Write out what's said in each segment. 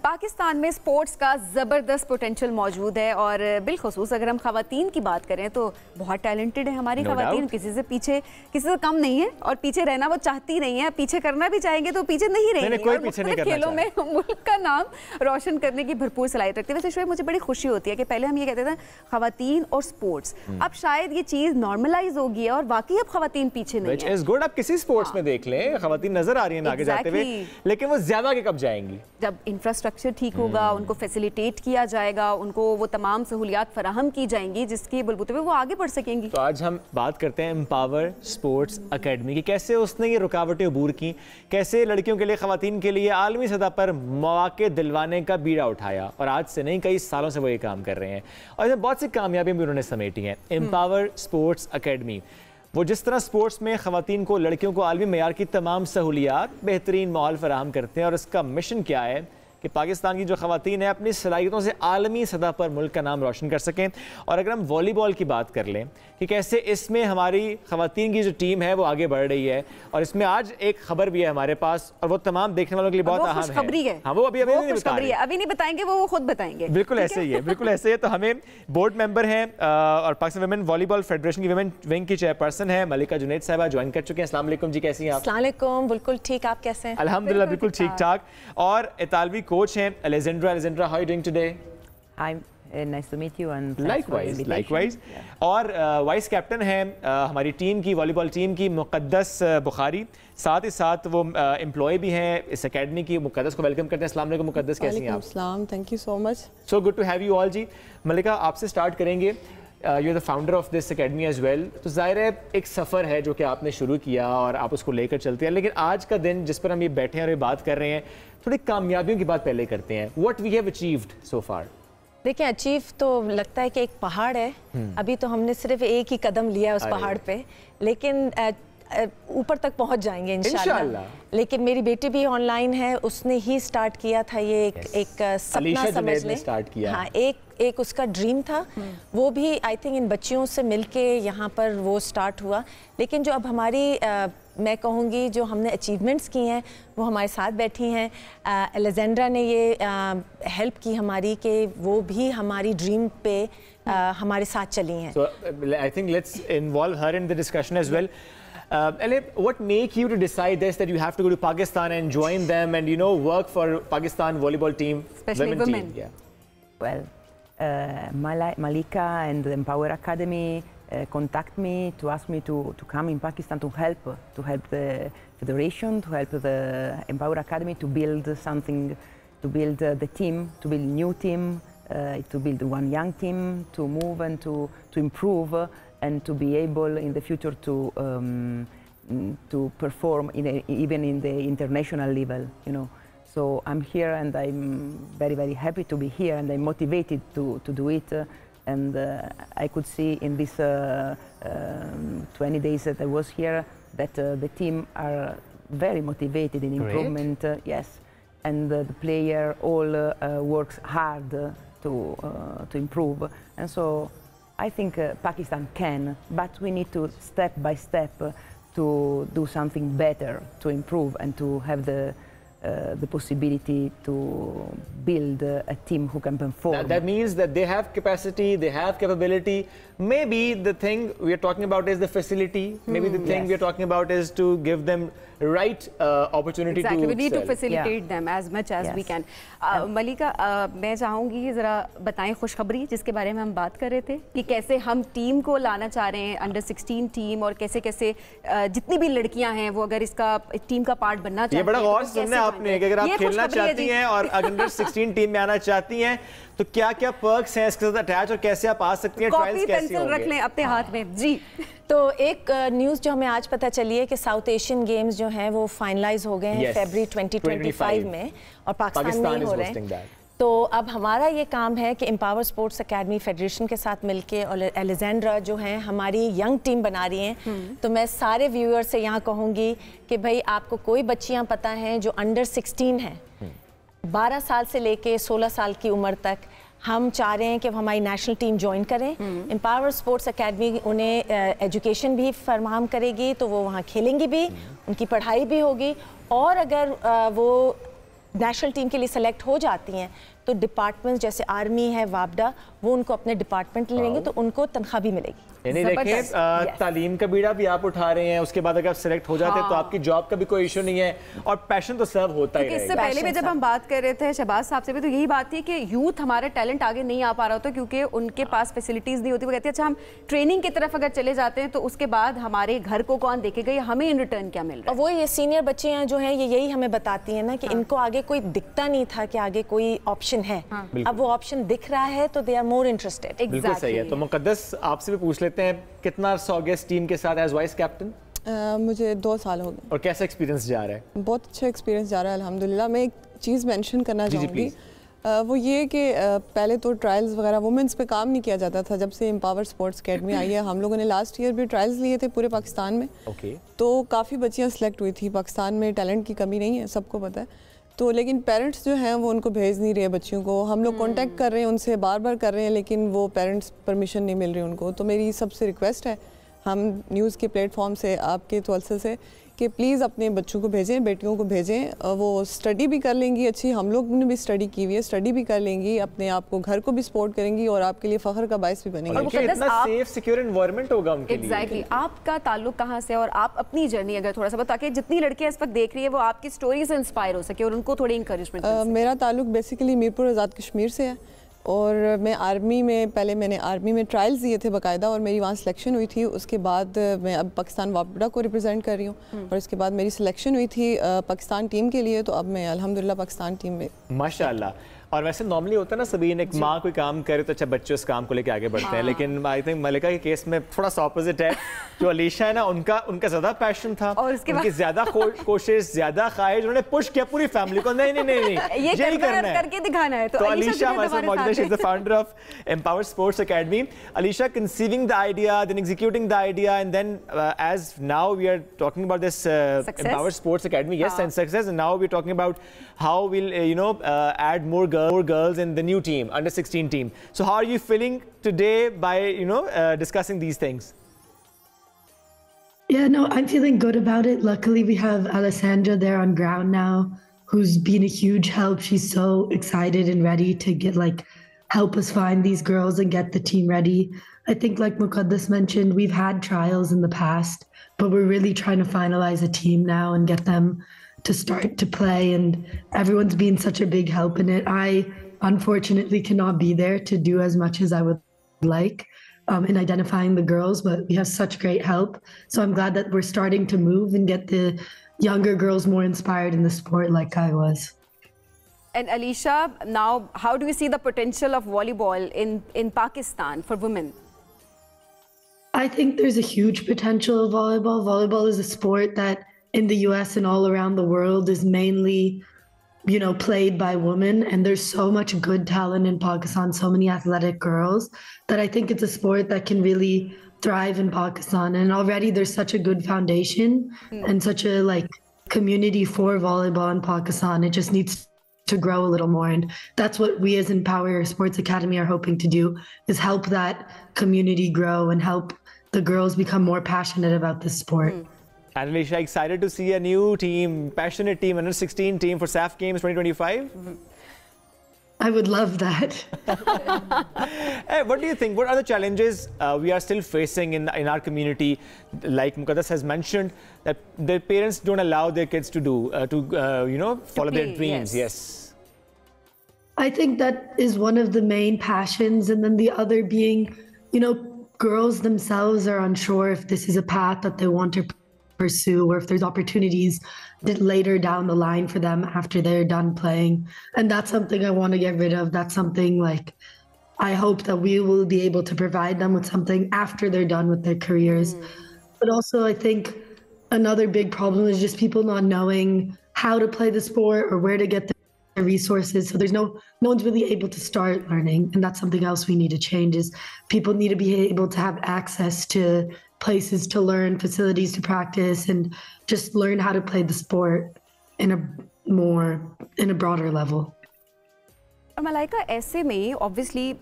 पाकिस्तान में स्पोर्ट्स का ज़बरदस्त पोटेंशियल मौजूद है और बिलखुसूस अगर हम ख़वातीन की बात करें तो बहुत टैलेंटेड है हमारी ख़वातीन, किसी से पीछे किसी से कम नहीं है और पीछे रहना वो चाहती नहीं है, पीछे करना भी चाहेंगे तो पीछे नहीं रहेंगे। खेलों में मुल्क का नाम रोशन करने की भरपूर सलाहियत रखती है। वैसे शोएब मुझे बड़ी खुशी होती है कि पहले हम ये कहते थे ख़वातीन और स्पोर्ट्स, अब शायद ये चीज़ नॉर्मलाइज होगी और वाकई अब ख़वातीन पीछे नहीं है। It's good. आप किसी स्पोर्ट्स में देख लें ख़वातीन नजर आ रही हैं आगे जाते हुए, लेकिन वो ज्यादा आगे कब जाएंगी? जब इंफ्रास्ट्रक्चर ठीक होगा, उनको फैसिलिटेट किया जाएगा, उनको वो तमाम सहूलियात फराहम की जाएंगी जिसकी बलबूते पे वो आगे बढ़ सकेंगी। तो आज हम बात करते हैं एम्पावर स्पोर्ट्स अकेडमी की, कैसे उसने ये रुकावटें अबूर की, कैसे लड़कियों के लिए ख़वातीन के लिए आलमी सतह पर मौके दिलवाने का बीड़ा उठाया और आज से नहीं कई सालों से वो ये काम कर रहे हैं और इसमें बहुत सी कामयाबियां भी उन्होंने समेटी हैं। एम्पावर स्पोर्ट्स अकेडमी वो जिस तरह स्पोर्ट्स में ख़वातीन को, लड़कियों को आलमी मेयार की तमाम सहूलियात, बेहतरीन माहौल फराहम करते हैं और इसका मिशन क्या है कि पाकिस्तान की जो ख़वातीन है अपनी सलाहियतों से आलमी सतह पर मुल्क का नाम रोशन कर सकें। और अगर हम वॉलीबॉल की बात कर लें कि कैसे इसमें हमारी ख़वातीन की जो टीम है वो आगे बढ़ रही है और इसमें आज एक खबर भी है हमारे पास और वो तमाम देखने वालों के लिए बहुत अहम है। हाँ, वो अभी नहीं बताएंगे, वो खुद बताएंगे। बिल्कुल ऐसे ही है, बिल्कुल ऐसे ही है। तो हमें बोर्ड मेंबर हैं और पाकिस्तान वुमेन वॉलीबॉल फेडरेशन की वुमेन विंग की चेयरपर्सन है मलिका जुनैद साहिबा, ज्वाइन कर चुके हैं। अस्सलाम वालेकुम जी, कैसी हैं आप? अस्सलाम वालेकुम, बिल्कुल ठीक, आप कैसे हैं? अल्हम्दुलिल्लाह बिल्कुल ठीक ठाक। और इतालवी कोच हैं Alejandra, how are you doing today? Hi, nice to meet you and likewise. और वाइस कैप्टन हैं हमारी टीम की, वॉलीबॉल टीम की, मुक़द्दस बुखारी, साथ ही साथ वो एम्प्लॉय भी हैं इस एकेडमी की। मुक़द्दस को वेलकम करते हैं। अस्सलाम वालेकुम मुक़द्दस, कैसी हैं आप? अस्सलाम, thank you so much. So good to have you all जी। मलिका, आपसे स्टार्ट करेंगे। You are the founder of this academy as well. तो ज़ाहिर है एक सफ़र है जो कि आपने शुरू किया और आप उसको लेकर चलते हैं, लेकिन आज का दिन जिस पर हम ये बैठे हैं और ये बात कर रहे हैं, थोड़ी कामयाबियों की बात पहले करते हैं। What we have achieved so far? देखिए, अचीव तो लगता है कि एक पहाड़ है, अभी तो हमने सिर्फ एक ही कदम लिया उस पहाड़ पे, लेकिन ऊपर तक पहुंच जाएंगे इंशाल्लाह। लेकिन मेरी बेटी भी ऑनलाइन है, उसने ही स्टार्ट किया था ये एक सपना समझ लें, स्टार्ट किया। हाँ, एक उसका ड्रीम था, वो भी आई थिंक इन बच्चियों से मिलके यहाँ पर वो स्टार्ट हुआ। लेकिन जो अब हमारी मैं कहूँगी जो हमने अचीवमेंट्स की हैं वो हमारे साथ बैठी हैं। अलेजेंड्रा ने ये हेल्प की हमारी कि वो भी हमारी ड्रीम पे हमारे साथ चली हैं। So I think let's involve her in the discussion as well. Ale, what make you to decide this, that you have to go to Pakistan and join them and work for Pakistan volleyball team, especially women? Team? Yeah. Well, Malika and the Empower Academy contact me to ask me to come in Pakistan to help the federation, to help the Empower Academy to build something, to build the team, to build a new team, to build one young team, to move and to improve and to be able in the future to perform even in the international level, So I'm here and I'm very, very happy to be here and I'm motivated to do it. And I could see in these 20 days that I was here that the team are very motivated in improvement. Yes, and the player all works hard to improve. And so I think Pakistan can, but we need to step by step to do something better, to improve and to have the possibility to build a team who can perform. That means that they have capacity, they have capability. Maybe the thing we are talking about is the facility. Maybe the thing we are talking about is to give them right opportunity to we need to facilitate them as much as we can. मलिका, मैं चाहूँगी ज़रा बताएं खुशखबरी जिसके बारे में हम बात कर रहे थे कि कैसे हम टीम को लाना चाह रहे हैं, अंडर 16 टीम, और कैसे कैसे जितनी भी लड़कियां हैं वो अगर इसका टीम का पार्ट बनना चाहती हैं। ये बड़ा गौर से सुनना आपने कि अगर आप खेलना चाहती हैं और अंडर 16 टीम में आना चाहती हैं तो क्या क्या पर्क्स हैं इसके साथ अटैच और कैसे आप आ सकती हैं, ट्रायल्स कैसे होंगे? रख लें अपने हाथ में जी। तो एक न्यूज़ जो हमें आज पता चली है कि साउथ एशियन गेम्स जो हैं वो फाइनलाइज हो गए हैं फरवरी 2025 में और पाकिस्तान में ही हो रहे हैं। तो अब हमारा ये काम है कि एम्पावर स्पोर्ट्स अकेडमी फेडरेशन के साथ मिलके और अलेजेंड्रा जो है हमारी यंग टीम बना रही हैं। तो मैं सारे व्यूअर्स से यहाँ कहूँगी कि भाई आपको कोई बच्चियाँ पता हैं जो अंडर 16 हैं, 12 साल से लेके 16 साल की उम्र तक, हम चाह रहे हैं कि हमारी नेशनल टीम ज्वाइन करें। एम्पावर स्पोर्ट्स अकेडमी उन्हें एजुकेशन भी फराहम करेगी, तो वो वहाँ खेलेंगी भी, उनकी पढ़ाई भी होगी, और अगर वो نیشنل ٹیم کے لیے سلیکٹ ہو جاتی ہیں تو ڈپارٹمنٹ جیسے آرمی ہے وابڈا وہ ان کو اپنے ڈپارٹمنٹ لیں گے تو ان کو تنخواہ بھی ملے گی. یعنی دیکھیں تعلیم کا بیڑا بھی آپ اٹھا رہے ہیں, اس کے بعد اگر آپ سلیکٹ ہو جاتے ہیں تو آپ کی جاب کا بھی کوئی ایشو نہیں ہے, اور پیشن تو سرو ہوتا ہی رہے گا. اس سے پہلے بھی جب ہم بات کر رہے تھے شہباز صاحب سے بھی تو یہی بات تھی کہ یوتھ ہمارا ٹیلنٹ آگے نہیں آ پا رہا ہوتا کیونکہ ان کے پاس فیسلٹیز نہیں ہوتی. وہ کہتے ہیں اچھا ہم ٹریننگ کی طرف اگر چلے جاتے ہیں تو اس کے بعد ہمارے گھر کو کون دیکھے گا یا ہمیں ان ریٹرن کیا مل رہا ہے. اور وہ یہ سینئر بچے ہیں جو ہیں یہی ہمیں بتاتی ہیں نا کہ ان کو آگے کوئی دکھتا نہیں تھا کہ آگے کوئی آپشن ہے, اب وہ آپشن دکھ رہا ہے تو دے آر مور انٹرسٹڈ. بالکل صحیح ہے. تو مقدس آپ سے بھی پوچھ لیتے ہیں کتنا عرصہ ہو گیا اس ٹیم کے ساتھ ایز وائس کیپٹن؟ مجھے 2 سال ہو گئے. اور کیسا ایکسپیرینس جا رہا ہے؟ بہت اچھا ایکسپیرینس جا رہا ہے الحمدللہ. میں ایک چیز مینشن کرنا چاہوں گی, وہ یہ کہ پہلے تو ٹرائلز وغیرہ وومنس پہ کام نہیں کیا جاتا تھا. جب سے امپاور اسپورٹس اکیڈمی آئی ہے, ہم لوگوں نے لاسٹ ایئر بھی ٹرائلز لیے تھے پورے پاکستان میں, تو کافی بچیاں سلیکٹ ہوئی تھی. پاکستان میں ٹیلنٹ کی کمی نہیں ہے, سب کو پتہ ہے. تو لیکن پیرنٹس جو ہیں وہ ان کو بھیج نہیں رہے بچیوں کو. ہم لوگ کانٹیکٹ کر رہے ہیں ان سے, بار بار کر رہے ہیں, لیکن وہ پیرنٹس پرمیشن نہیں مل رہی ان کو. تو میری سب سے ریکویسٹ ہے ہم نیوز کے پلیٹ فارم سے, آپ کے توسل سے, کہ پلیز اپنے بچوں کو بھیجیں, بیٹیوں کو بھیجیں. وہ اسٹڈی بھی کر لیں گی اچھی, ہم لوگ نے بھی اسٹڈی کی ہوئی ہے, اسٹڈی بھی کر لیں گی, اپنے آپ کو گھر کو بھی سپورٹ کریں گی اور آپ کے لیے فخر کا باعث بھی بنیں گی. اتنا سیف سیکیور انوائرمنٹ ہوگا ان کے لیے. ایگزیکٹلی. آپ کا تعلق کہاں سے اور آپ اپنی جرنی اگر تھوڑا سا تاکہ جتنی لڑکیاں اس وقت دیکھ رہی ہیں وہ آپ کی سٹوری سے انسپائر ہو سکے اور ان کو تھوڑی انکریجمنٹ. میرا تعلق بیسیکلی میرپور آزاد کشمیر سے ہے, اور میں آرمی میں پہلے میں نے آرمی میں ٹرائلز دیے تھے باقاعدہ, اور میری وہاں سلیکشن ہوئی تھی. اس کے بعد میں اب پاکستان وابڈا کو ریپرزینٹ کر رہی ہوں, اور اس کے بعد میری سلیکشن ہوئی تھی پاکستان ٹیم کے لیے, تو اب میں الحمدللہ پاکستان ٹیم میں. ماشاءاللہ. اور ویسے نارملی ہوتا ہے نا سبین, ایک ماں کوئی کام کرے تو اچھا بچے اس کام کو لے کے آگے بڑھتے ہیں, لیکن آئی تھنک ملکہ کے کیس میں تھوڑا سا اپوزٹ ہے. جو علیشہ ہے نا ان کا زیادہ پیشن تھا, ان کی زیادہ کوشش, زیادہ خواہش, انہوں نے پش کیا پوری فیملی کو, نہیں نہیں نہیں یہ کرنا ہے, کر کے دکھانا ہے. تو علیشہ ہمارے ساتھ موجود ہے, she is the founder of empower sports academy. Alisha conceiving the idea, then executing the idea, and then as now we are talking about this Empower Sports Academy, yes, and success, and now we're talking about how we'll add more girls in the new team, under 16 team. So how are you feeling today by discussing these things? Yeah, no, I'm feeling good about it. Luckily we have Alessandra there on ground now, who's been a huge help. She's so excited and ready to help us find these girls and get the team ready. I think like Muqaddas mentioned, we've had trials in the past, but we're really trying to finalize a team now and get them to start to play, and everyone's been such a big help in it. I unfortunately cannot be there to do as much as I would like in identifying the girls, but we have such great help. So I'm glad that we're starting to move and get the younger girls more inspired in the sport like I was. And Alisha, now how do you see the potential of volleyball in Pakistan for women? I think there's a huge potential of volleyball. Volleyball is a sport that in the US and all around the world is mainly, played by women. And there's so much good talent in Pakistan, so many athletic girls, that I think it's a sport that can really thrive in Pakistan. And already there's such a good foundation and such a community for volleyball in Pakistan. It just needs to grow a little more, and that's what we as Empower Sports Academy are hoping to do, is help that community grow and help the girls become more passionate about this sport. And Alisha, excited to see a new team, passionate team, under 16 team for SAF Games 2025? I would love that. Hey, what do you think? What are the challenges we are still facing in our community? Like Muqaddas has mentioned, that their parents don't allow their kids to do, follow their dreams. Yes. I think that is one of the main passions. And then the other being, girls themselves are unsure if this is a path that they want to pursue, or if there's opportunities that later down the line for them after they're done playing. And that's something I want to get rid of. That's something I hope that we will be able to provide them with something after they're done with their careers. But also I think another big problem is just people not knowing how to play the sport or where to get the resources. So there's no one's really able to start learning. And that's something else we need to change, is people need to be able to have access to places to learn, facilities to practice, and just learn how to play the sport in a broader level. और मलाइका ऐसे में obviously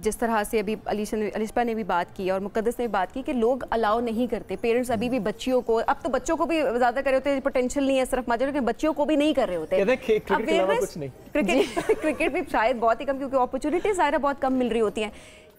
जिस तरह से अभी अलिशा ने भी बात की और मुक़द्दस ने भी बात की कि लोग अलाउ नहीं करते, पेरेंट्स अभी भी बच्चियों को, अब तो बच्चों को भी ज़्यादा कर रहे होते हैं, पोटेंशियल नहीं है सिर्फ माजर, लेकिन बच्चियों को भी नहीं कर रहे होते। क्रिकेट भी शायद बहुत ही कम, क्योंकि अपॉर्चुनिटीज़ ज़ाहिर बहुत कम मिल रही होती हैं।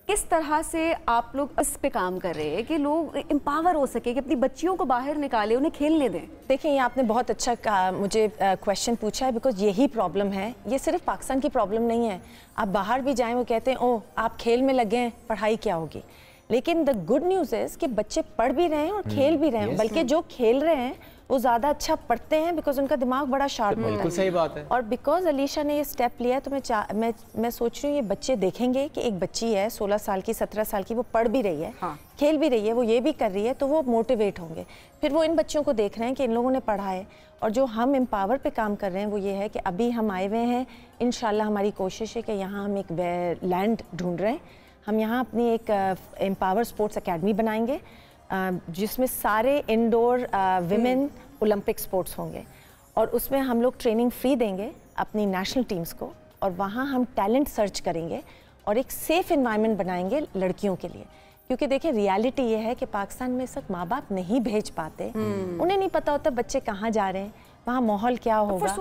किस तरह से आप लोग इस पे काम कर रहे हैं कि लोग एम्पावर हो सके, कि अपनी बच्चियों को बाहर निकालें, उन्हें खेलने दें? देखिए, ये आपने बहुत अच्छा मुझे क्वेश्चन पूछा है, बिकॉज यही प्रॉब्लम है। ये सिर्फ पाकिस्तान की प्रॉब्लम नहीं है, आप बाहर भी जाएं वो कहते हैं ओह आप खेल में लगे हैं, पढ़ाई क्या होगी। लेकिन द गुड न्यूज़ इज़ कि बच्चे पढ़ भी रहे हैं और खेल भी रहे हैं, बल्कि जो खेल रहे हैं वो ज़्यादा अच्छा पढ़ते हैं, बिकॉज उनका दिमाग बड़ा शार्प होता है। बिल्कुल सही बात है। और बिकॉज अलीशा ने ये स्टेप लिया, तो मैं सोच रही हूँ ये बच्चे देखेंगे कि एक बच्ची है 16 साल की, 17 साल की, वो पढ़ भी रही है, खेल भी रही है, वो ये भी कर रही है, तो वो मोटिवेट होंगे। फिर वो इन बच्चों को देख रहे हैं कि इन लोगों ने पढ़ा है। और जो हम एम्पावर पे काम कर रहे हैं वो ये है कि अभी हम आए हुए हैं, इंशाल्लाह हमारी कोशिश है कि यहाँ हम एक लैंड ढूंढ रहे हैं। हम यहाँ अपनी एक एम्पावर स्पोर्ट्स अकेडमी बनाएंगे, जिसमें सारे इंडोर विमेन ओलंपिक स्पोर्ट्स होंगे, और उसमें हम लोग ट्रेनिंग फ्री देंगे अपनी नेशनल टीम्स को, और वहाँ हम टैलेंट सर्च करेंगे और एक सेफ़ एनवायरनमेंट बनाएंगे लड़कियों के लिए। क्योंकि देखिए रियलिटी ये है कि पाकिस्तान में सब माँ बाप नहीं भेज पाते, उन्हें नहीं पता होता बच्चे कहाँ जा रहे हैं, वहाँ माहौल क्या होगा,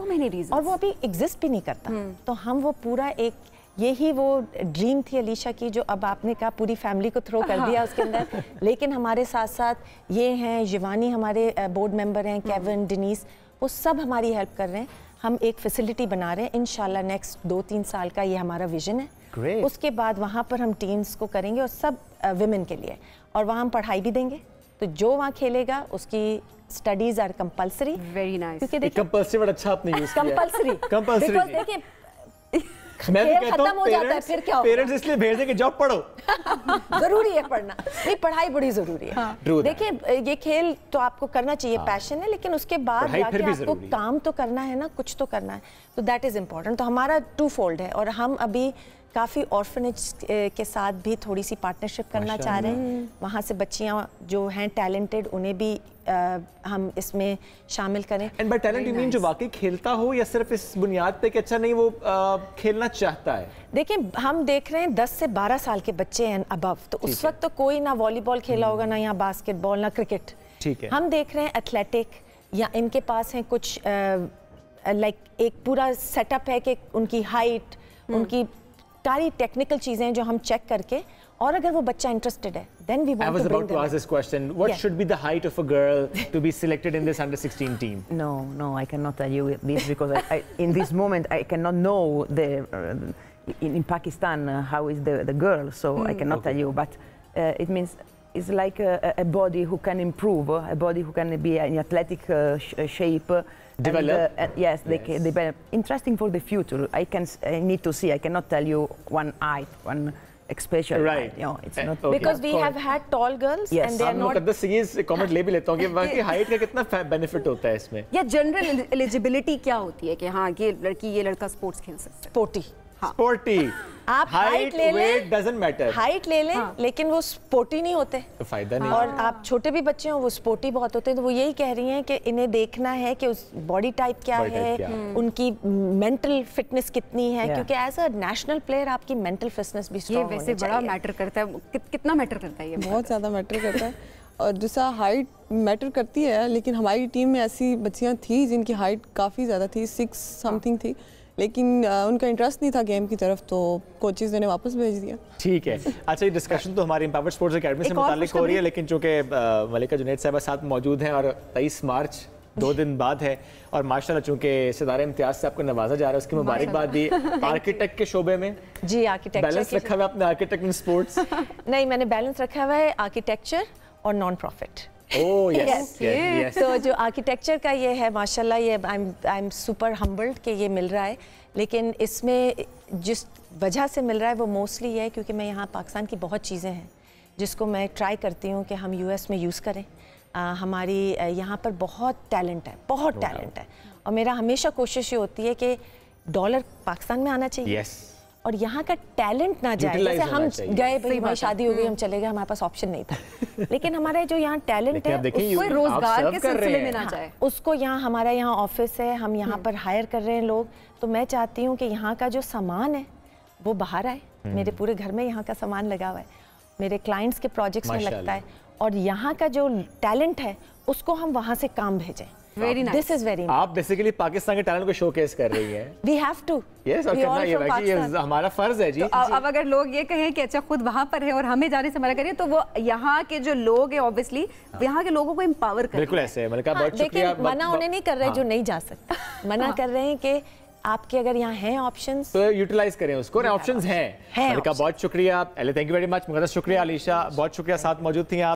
और वो अभी एग्जिस्ट भी नहीं करता। तो हम वो पूरा एक, यही वो ड्रीम थी अलीशा की, जो अब आपने कहा पूरी फैमिली को थ्रो कर दिया उसके अंदर। लेकिन हमारे साथ साथ ये हैं शिवानी, हमारे बोर्ड मेंबर हैं, केविन, डेनीस, वो सब हमारी हेल्प कर रहे हैं। हम एक फैसिलिटी बना रहे हैं, इंशाल्लाह नेक्स्ट 2-3 साल का ये हमारा विजन है। Great. उसके बाद वहाँ पर हम टीम्स को करेंगे, और सब विमेन के लिए, और वहाँ हम पढ़ाई भी देंगे। तो जो वहाँ खेलेगा उसकी studies are compulsory. Very nice. क्योंकि देखिए कंपलसरी वर्ड अच्छा आपने यूज किया। कंपलसरी देखिए मैं भी कहता खत्म हो जाता है, फिर क्या होगा? पेरेंट्स इसलिए भेज दें कि जाओ पढ़ो। जरूरी है पढ़ना, नहीं पढ़ाई बड़ी जरूरी है। देखिए ये खेल तो आपको करना चाहिए, पैशन है, लेकिन उसके बाद जाके आपको काम तो करना है ना, कुछ तो करना है, तो दैट इज इम्पोर्टेंट। तो हमारा 2 फोल्ड है, और हम अभी काफ़ी ऑर्फनेज के साथ भी थोड़ी सी पार्टनरशिप करना चाह रहे हैं। वहाँ से बच्चियाँ जो हैं टैलेंटेड, उन्हें भी हम इसमें शामिल करें। And by talent you mean जो वाकई खेलता हो, या सिर्फ इस बुनियाद पे कि अच्छा नहीं वो खेलना चाहता है? देखिए हम देख रहे हैं 10 से 12 साल के बच्चे हैं अबव, तो उस वक्त तो कोई ना वॉलीबॉल खेला होगा, ना यहाँ बास्केटबॉल, ना क्रिकेट। ठीक है। हम देख रहे हैं एथलेटिक, या इनके पास है कुछ लाइक एक पूरा सेटअप है कि उनकी हाइट, उनकी सारी टेक्निकल चीजें जो हम चेक करके, और अगर वो बच्चा इंटरेस्टेड है, then we want to bring them. I was about to ask this question. What should be the height of a girl to be selected in this under-16 team? No, I cannot tell you this, because I in this moment I cannot know the in Pakistan how is the girl, so I cannot tell you. But it means it's like a body who can improve, a body who can be in athletic shape. Develop. Yes, they can develop. Interesting for the future. I need to see. I cannot tell you one height, one special. Right. You know, it's not because we have had tall girls and they are not. मुकद्दस से ये comment ले भी लेता हूँ कि बाकी height का कितना बेनिफिट होता है इसमें? या जनरल एलिजिबिलिटी क्या होती है कि हाँ ये लड़की ये लड़का स्पोर्ट्स खेल सकता है? स्पोर्टी। स्पोर्टी। आप हाइट ले लें, डजंट मैटर। हाइट ले लें, लेकिन वो स्पोर्टी नहीं होते, तो फायदा नहीं। और आप छोटे भी बच्चे हो वो स्पोर्टी बहुत होते हैं। तो वो यही कह रही हैं कि इन्हें देखना है कि उस बॉडी टाइप क्या है, उनकी मेंटल फिटनेस कितनी है, क्योंकि एज अ नेशनल प्लेयर आपकी मेंटल फिटनेस भी स्ट्रांग होनी चाहिए। ये वैसे बड़ा मैटर करता है, कितना मैटर करता है ये? बहुत ज़्यादा मैटर करता है। और जैसा हाइट मैटर करती है, लेकिन हमारी टीम में ऐसी बच्चियाँ थी जिनकी हाइट काफ़ी ज़्यादा थी, 6 समथिंग थी, लेकिन उनका इंटरेस्ट नहीं था गेम की तरफ, तो कोचेस ने वापस भेज दिया। ठीक है। अच्छा, ये डिस्कशन तो हमारी एम्पावर स्पोर्ट्स एकेडमी से मुताल्लिक हो रही है, लेकिन चूंकि मलिका जुनैद साहबा साथ मौजूद हैं और 23 मार्च 2 दिन बाद है, और माशाल्लाह चूंकि सितारे इम्तियाज से आपको नवाजा जा रहा है, उसकी मुबारकबाद दी। आर्किटेक्ट के शोबे में जी, आर्किटेक्चर बैलेंस रखा हुआ है आपने, आर्किटेक्ट एंड स्पोर्ट्स? नहीं, मैंने बैलेंस रखा हुआ है आर्किटेक्चर और नॉन प्रॉफिट। Oh, yes. तो जो आर्किटेक्चर का ये है माशाल्लाह, ये आई एम सुपर हम्बल्ड कि ये मिल रहा है, लेकिन इसमें जिस वजह से मिल रहा है वो मोस्टली ये है क्योंकि मैं यहाँ पाकिस्तान की बहुत चीज़ें हैं जिसको मैं ट्राई करती हूँ कि हम यूएस में यूज़ करें। हमारी यहाँ पर बहुत टैलेंट है, बहुत टैलेंट है, और मेरा हमेशा कोशिश ये होती है कि डॉलर पाकिस्तान में आना चाहिए, और यहाँ का टैलेंट ना जाए। जैसे हम गए, भाई हमारी शादी हो गई, हम चले गए, हमारे पास ऑप्शन नहीं था, लेकिन हमारा जो यहाँ टैलेंट है कोई रोजगार के सिलसिले में ना जाए, उसको यहाँ, हमारा यहाँ ऑफिस है, हम यहाँ पर हायर कर रहे हैं लोग, तो मैं चाहती हूँ कि यहाँ का जो सामान है वो बाहर आए, मेरे पूरे घर में यहाँ का सामान लगा हुआ है, मेरे क्लाइंट्स के प्रोजेक्ट्स में लगता है, और यहाँ का जो टैलेंट है उसको हम वहाँ से काम भेजें। Very nice. This is very आप बेसिकली पाकिस्तान के टैलेंट को शोकेस कर रही हैं। We have to. Yes, और करना ये है कि ये हमारा फर्ज है जी। तो अब अगर लोग ये कहें कि अच्छा खुद वहाँ पर है और हमें जाने से मना करिए, तो वो यहाँ के जो लोग हैं ऑब्वियसली यहाँ के लोगों को एम्पावर करें। बिल्कुल ऐसे है, मलिका बहुत शुक्रिया। मना उन्हें नहीं कर रहे जो नहीं जा सकते, मना कर रहे हैं कि आपके अगर यहाँ हैं ऑप्शंस तो यूटिलाइज करें उसको, ऑप्शंस हैं। मलिका बहुत शुक्रिया, थैंक यू वेरी मच। मुकद्दस शुक्रिया, अलीशा बहुत शुक्रिया, साथ मौजूद थी आप।